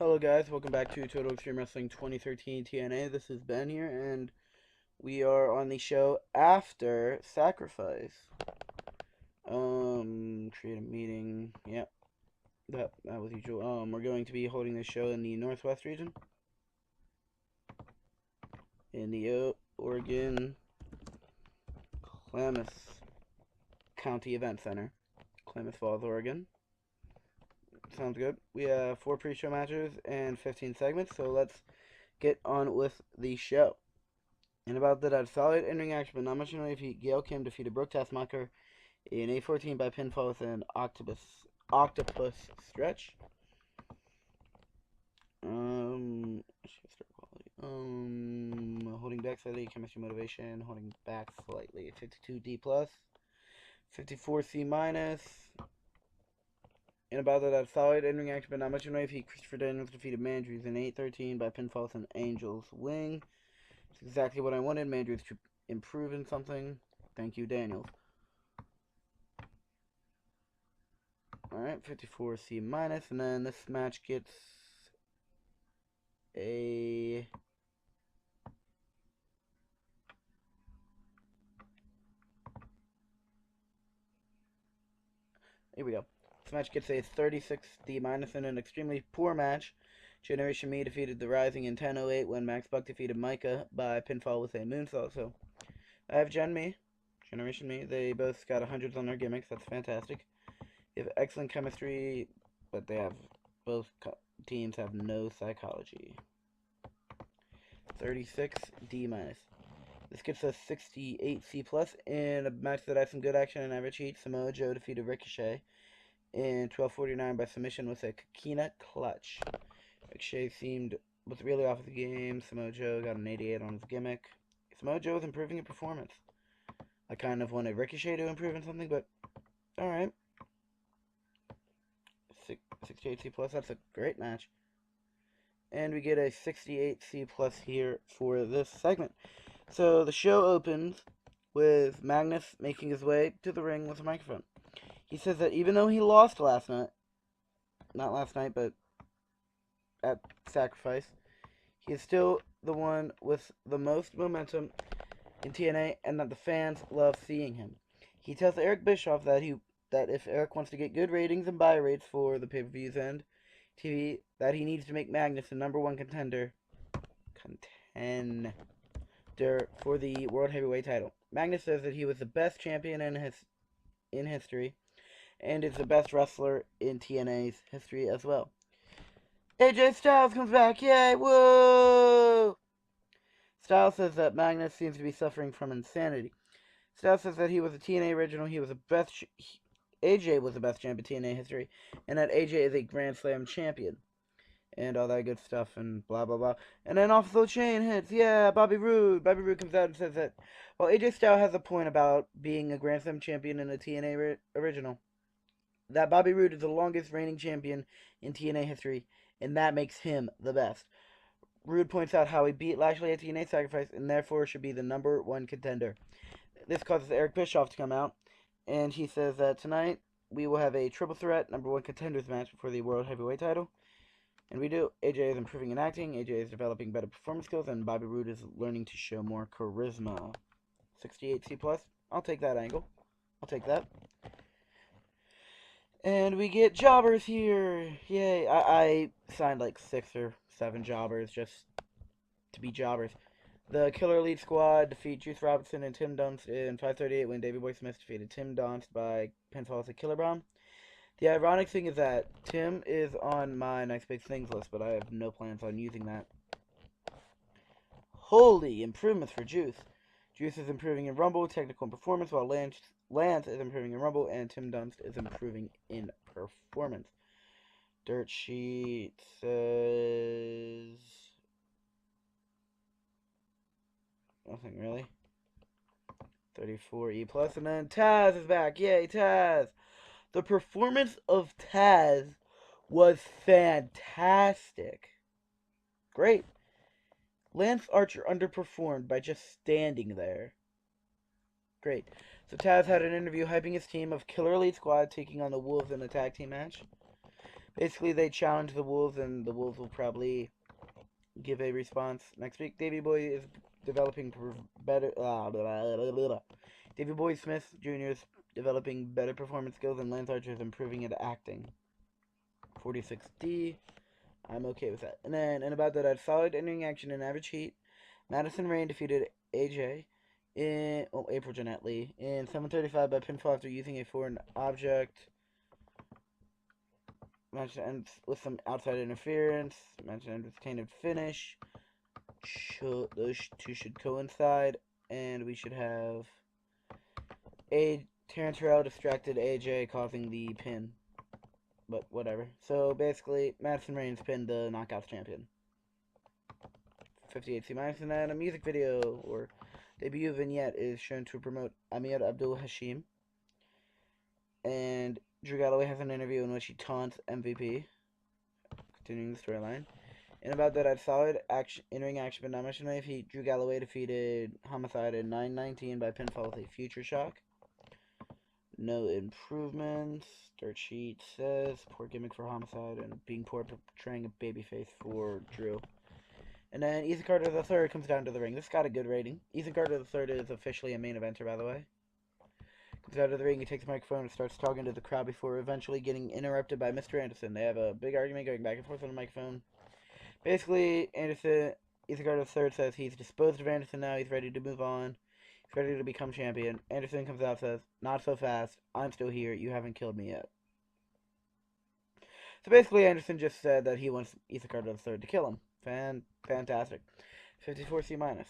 Hello guys, welcome back to Total Extreme Wrestling 2013 TNA. This is Ben here, and we are on the show after Sacrifice. Create a meeting. Yep, that was usual. We're going to be holding this show in the Northwest region, in the Oregon Klamath County Event Center, Klamath Falls, Oregon. Sounds good. We have 4 pre-show matches and 15 segments, so let's get on with the show. And about that, solid in-ring action, but not much in the way of heat. Gail Kim defeated Brooke Tessmacher in A14 by pinfall with an octopus stretch. Holding back slightly, chemistry motivation, holding back slightly. 52D plus, 54C minus. And about that, solid in-ring action, but not much in the way of heat. Christopher Daniels defeated Mandrews in 813 by pinfall with an Angel's Wing. It's exactly what I wanted. Mandrews to improve in something. Thank you, Daniels. Alright, 54C minus, and then this match gets a... Here we go. This match gets a 36D minus in an extremely poor match. Generation Me defeated The Rising in 10:08 when Max Buck defeated Micah by pinfall with a moonsault. So, I have Generation Me. They both got 100s on their gimmicks. That's fantastic. They have excellent chemistry, but both teams have no psychology. 36D minus. This gets a 68C plus in a match that had some good action and average heat. Samoa Joe defeated Ricochet in 12:49 by submission with a Kakina clutch. Ricochet was really off of the game. Samoa Joe got an 88 on his gimmick. Samoa Joe is improving in performance. I kind of wanted Ricochet to improve in something, but alright. 68C plus, that's a great match. And we get a 68C plus here for this segment. So the show opens with Magnus making his way to the ring with a microphone. He says that even though he lost last night, not last night, but at Sacrifice, he is still the one with the most momentum in TNA, and that the fans love seeing him. He tells Eric Bischoff that if Eric wants to get good ratings and buy rates for the pay-per-views and TV, that he needs to make Magnus the #1 contender for the World Heavyweight title. Magnus says that he was the best champion in history, and is the best wrestler in TNA's history as well. AJ Styles comes back, yay, whoa! Styles says that Magnus seems to be suffering from insanity. Styles says that he was a TNA original, AJ was the best champ in TNA history, and that AJ is a Grand Slam champion. And all that good stuff, and blah, blah, blah. And then off the chain hits, yeah, Bobby Roode. Bobby Roode comes out and says that, well, AJ Styles has a point about being a Grand Slam champion in a TNA original. That Bobby Roode is the longest reigning champion in TNA history, and that makes him the best. Roode points out how he beat Lashley at TNA Sacrifice, and therefore should be the #1 contender. This causes Eric Bischoff to come out, and he says that tonight we will have a triple threat #1 contenders match for the World Heavyweight title. And we do. AJ is improving in acting, AJ is developing better performance skills, and Bobby Roode is learning to show more charisma. 68C plus. I'll take that angle. I'll take that. And we get jobbers here. Yay. I signed like 6 or 7 jobbers just to be jobbers. The Killer Elite Squad defeat Juice Robinson and Tim Dunst in 5:38 when Davey Boy Smith defeated Tim Dunst by pinfall with a Killer Bomb. The ironic thing is that Tim is on my Nice Big Things list, but I have no plans on using that. Holy improvements for Juice. Juice is improving in Rumble, technical and performance, while Lance is improving in Rumble, and Tim Dunst is improving in performance. Dirt sheet says... nothing really. 34E plus, and then Taz is back. Yay, Taz! The performance of Taz was fantastic. Great. Lance Archer underperformed by just standing there. Great. So Taz had an interview hyping his team of Killer Elite Squad taking on the Wolves in a tag team match. Basically, they challenge the Wolves, and the Wolves will probably give a response next week. Davey Boy is developing better. Davey Boy Smith Jr. is developing better performance skills, and Lance Archer is improving at acting. 46D. I'm okay with that. And then, and about that, I had solid ending action in average heat. Madison Rain defeated AJ in April Jeanette Lee in 7:35 by pinfall after using a foreign object. Match ends with some outside interference. Match ends with tainted finish. Those two should coincide, and we should have Terrence Harrell distracted AJ, causing the pin. But whatever. So basically, Madison Rain pinned the Knockouts champion. 58C minus, and then a music video or debut vignette is shown to promote Amir Abdul Hashim. And Drew Galloway has an interview in which he taunts MVP. Continuing the storyline. And about that, I had solid action, in-ring action, but not much in the way. Drew Galloway defeated Homicide in 9:19 by pinfall with a future shock. No improvements. Dirt sheet says poor gimmick for Homicide and being poor portraying a babyface for Drew. And then Ethan Carter III comes down to the ring. This got a good rating. Ethan Carter III is officially a main eventer, by the way. Comes out of the ring, he takes the microphone and starts talking to the crowd before eventually getting interrupted by Mr. Anderson. They have a big argument going back and forth on the microphone. Basically, Ethan Carter III says he's disposed of Anderson now. He's ready to move on. He's ready to become champion. Anderson comes out and says, "Not so fast. I'm still here. You haven't killed me yet." So basically, Anderson just said that he wants Ethan Carter III to kill him. Fantastic. 54C minus.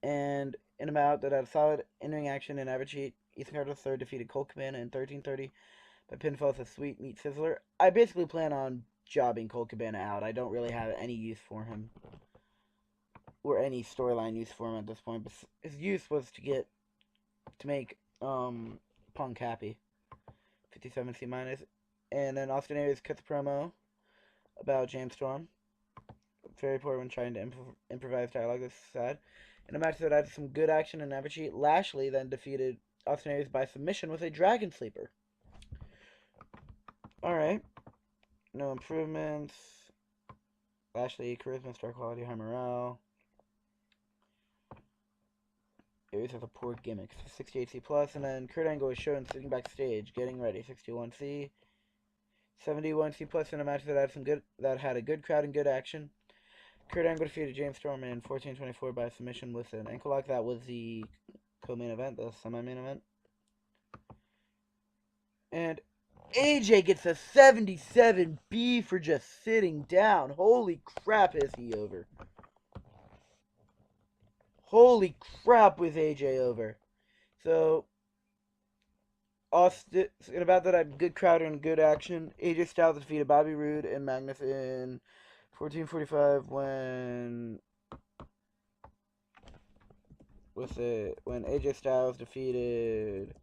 And in a bout that had solid in-ring action and average heat, Ethan Carter III defeated Colt Cabana in 13:30 by pinfall with a sweet meat sizzler. I basically plan on jobbing Colt Cabana out. I don't really have any use for him. Or any storyline use for him at this point. But his use was to make Punk happy. 57C minus. And then Austin Aries cuts a promo about James Storm. Very poor when trying to improvise dialogue. This is sad. In a match that had some good action and average heat, Lashley then defeated Austin Aries by submission with a Dragon Sleeper. Alright. No improvements. Lashley, charisma, star quality, high morale. Aries has a poor gimmick. 68C plus, and then Kurt Angle is shown sitting backstage, getting ready. 61C. 71C plus in a match that had a good crowd and good action. Kurt Angle defeated James Storm in 14:24 by submission with an ankle lock. That was the co-main event, the semi-main event. And AJ gets a 77B for just sitting down. Holy crap, is he over. Holy crap, was AJ over. So, Austin, about that, I had good crowd and good action. AJ Styles defeated Bobby Roode and Magnus in 14:45 when AJ Styles defeated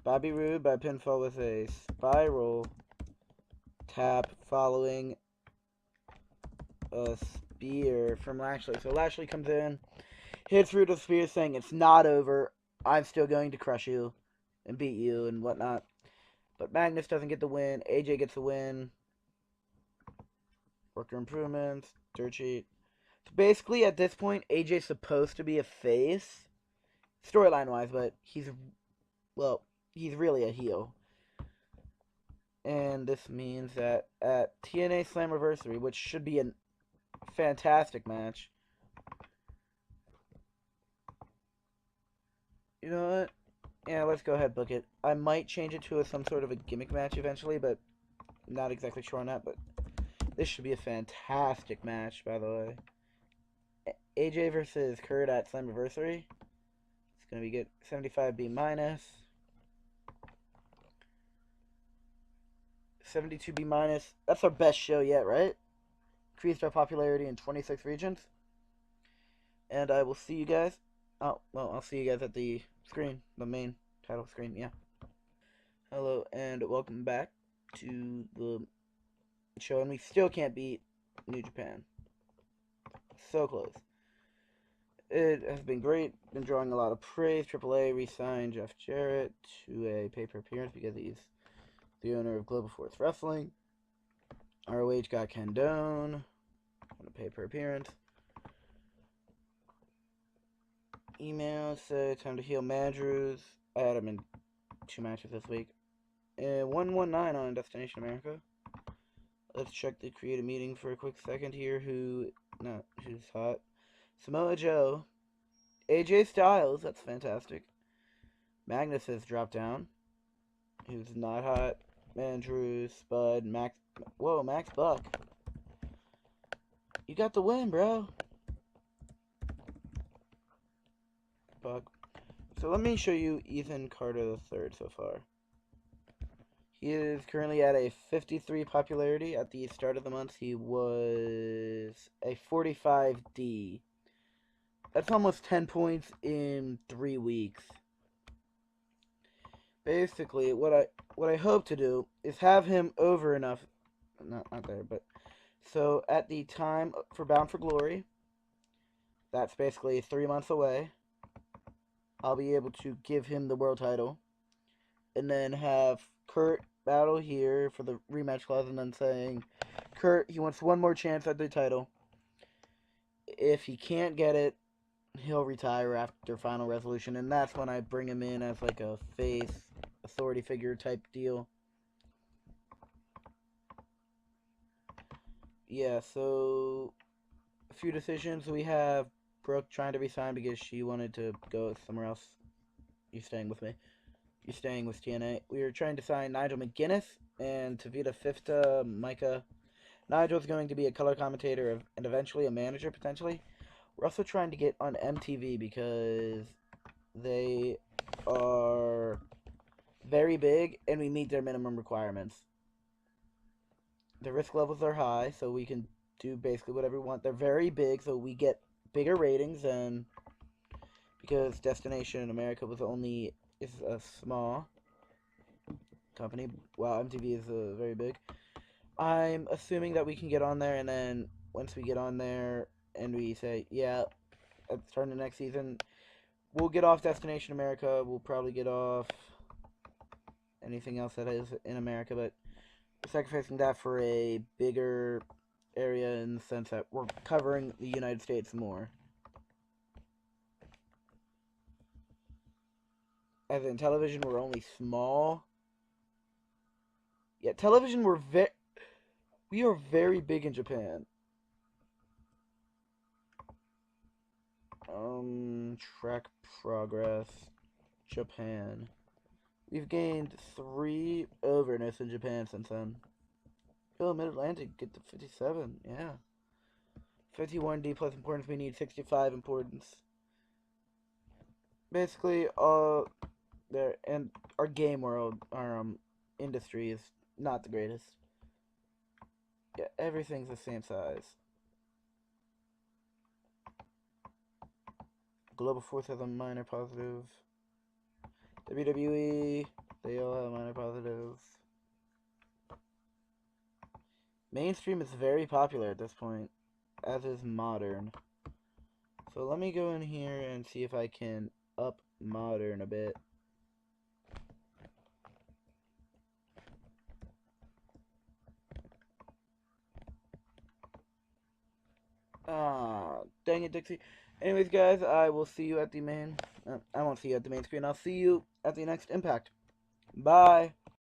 Bobby Roode by pinfall with a spiral tap following a spear from Lashley. So Lashley comes in, hits Roode with a spear saying it's not over. I'm still going to crush you and beat you and whatnot. But Magnus doesn't get the win. AJ gets the win. Worker improvements, dirt sheet. So basically, at this point, AJ's supposed to be a face, storyline-wise, but he's really a heel. And this means that at TNA Slammiversary, which should be a fantastic match. You know what? Yeah, let's go ahead, book it. I might change it to some sort of a gimmick match eventually, but I'm not exactly sure on that, but this should be a fantastic match, by the way. AJ versus Kurt at Slammiversary. It's going to be good. 75B minus. 72B minus. That's our best show yet, right? Increased our popularity in 26 regions. And I will see you guys. Oh, well, I'll see you guys at the screen. The main title screen, yeah. Hello, and welcome back to the show. And we still can't beat New Japan. So close. It has been great. Been drawing a lot of praise. AAA re-signed Jeff Jarrett to a paper appearance because he's the owner of Global Force Wrestling. ROH got Ken Doane. Gonna pay per appearance. Email say time to heal Madrews. I had him in 2 matches this week. And 119 on Destination America. Let's check the creative meeting for a quick second here. Who's hot? Samoa Joe. AJ Styles, that's fantastic. Magnus has dropped down. Who's not hot? Andrew, Spud, Max. Whoa, Max Buck. You got the win, bro. Buck. So let me show you Ethan Carter III so far. He is currently at a 53 popularity. At the start of the month, he was a 45D. That's almost 10 points in 3 weeks. Basically, what I hope to do is have him over enough. Not there, but so at the time for Bound for Glory, that's basically 3 months away. I'll be able to give him the world title, and then have Kurt battle here for the rematch clause, and then saying, Kurt, he wants one more chance at the title. If he can't get it, he'll retire after Final Resolution, and that's when I bring him in as like a face authority figure type deal. Yeah, so a few decisions. We have Brooke trying to resign because she wanted to go somewhere else. You staying with me? You're staying with TNA. We are trying to sign Nigel McGuinness and Tavita Fifta, Micah. Nigel's going to be a color commentator and eventually a manager, potentially. We're also trying to get on MTV because they are very big and we meet their minimum requirements. The risk levels are high, so we can do basically whatever we want. They're very big, so we get bigger ratings, and because Destination America is a small company, while MTV is very big. I'm assuming that we can get on there, and then once we get on there and we say, yeah, at the start of next season, we'll get off Destination America. We'll probably get off anything else that is in America, but we're sacrificing that for a bigger area in the sense that we're covering the United States more. As in television, we're only small. Yeah, television, we are very big in Japan. Track progress. Japan. We've gained 3 overness in Japan since then. Oh, Mid-Atlantic, get to 57, yeah. 51 D plus importance, we need 65 importance. Basically, there, and our game world, our industry is not the greatest. Yeah, everything's the same size. Global Force has a minor positive. WWE, they all have minor positives. Mainstream is very popular at this point, as is Modern. So let me go in here and see if I can up Modern a bit. Ah, dang it, Dixie. Anyways, guys, I will see you at the main... I won't see you at the main screen. I'll see you at the next Impact. Bye.